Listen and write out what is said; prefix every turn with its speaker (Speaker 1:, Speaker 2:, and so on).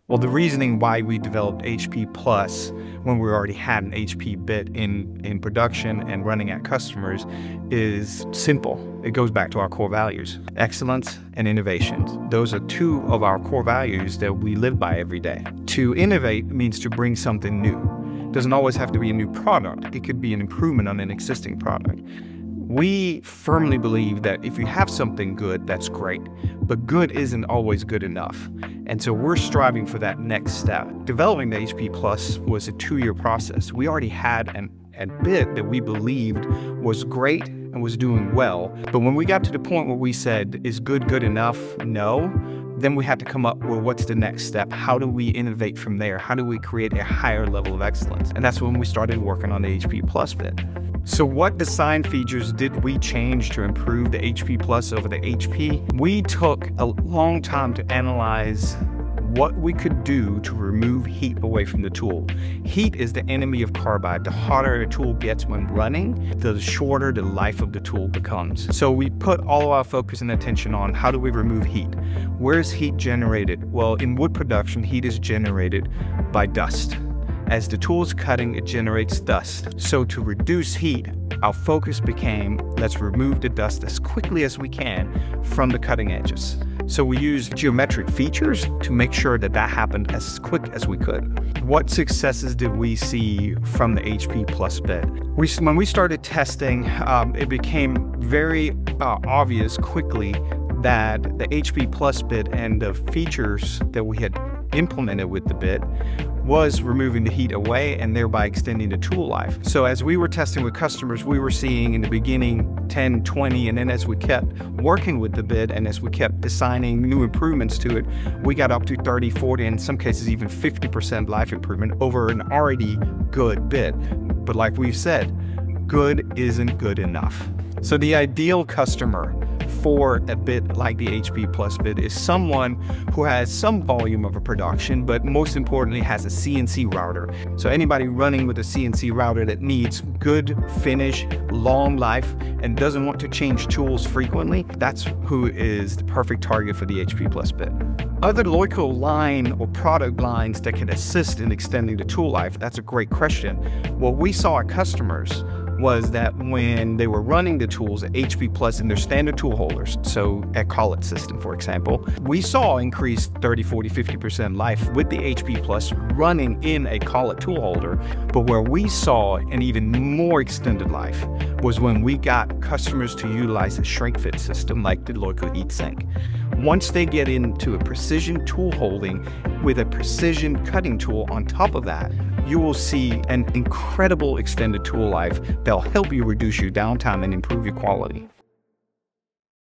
Speaker 1: Well, the reasoning why we developed HP Plus when we already had an HP bit in production and running at customers is simple. It goes back to our core values: excellence and innovation. Those are two of our core values that we live by every day. To innovate means to bring something new. It doesn't always have to be a new product. It could be an improvement on an existing product. We firmly believe that if you have something good, that's great, but good isn't always good enough. And so we're striving for that next step. Developing the HP Plus was a 2-year process. We already had a bit that we believed was great and was doing well. But when we got to the point where we said, is good good enough? No. Then we had to come up with what's the next step? How do we innovate from there? How do we create a higher level of excellence? And that's when we started working on the HP Plus bit. So what design features did we change to improve the HP Plus over the HP? We took a long time to analyze what we could do to remove heat away from the tool. Heat is the enemy of carbide. The hotter a tool gets when running, the shorter the life of the tool becomes. So we put all of our focus and attention on how do we remove heat? Where is heat generated? Well, in wood production, heat is generated by dust. As the tool is cutting, it generates dust. So to reduce heat, our focus became, let's remove the dust as quickly as we can from the cutting edges. So we used geometric features to make sure that that happened as quick as we could. What successes did we see from the HP Plus bit? When we started testing, it became very obvious quickly that the HP Plus bit and the features that we had implemented with the bit was removing the heat away and thereby extending the tool life. So as we were testing with customers, we were seeing in the beginning 10, 20, and then as we kept working with the bit and as we kept designing new improvements to it, we got up to 30, 40, in some cases even 50% life improvement over an already good bit. But like we've said, good isn't good enough. So the ideal customer for a bit like the HP Plus bit is someone who has some volume of a production, but most importantly has a CNC router. So anybody running with a CNC router that needs good finish, long life, and doesn't want to change tools frequently, that's who is the perfect target for the HP Plus bit. Other LEUCO line or product lines that can assist in extending the tool life, that's a great question. What we saw at customers was that when they were running the tools at HP Plus in their standard tool holders, so at collet system, for example, we saw increased 30, 40, 50% life with the HP Plus running in a collet tool holder. But where we saw an even more extended life was when we got customers to utilize a shrink fit system like the LEUCO HeatSync. Once they get into a precision tool holding with a precision cutting tool on top of that, you will see an incredible extended tool life that'll help you reduce your downtime and improve your quality.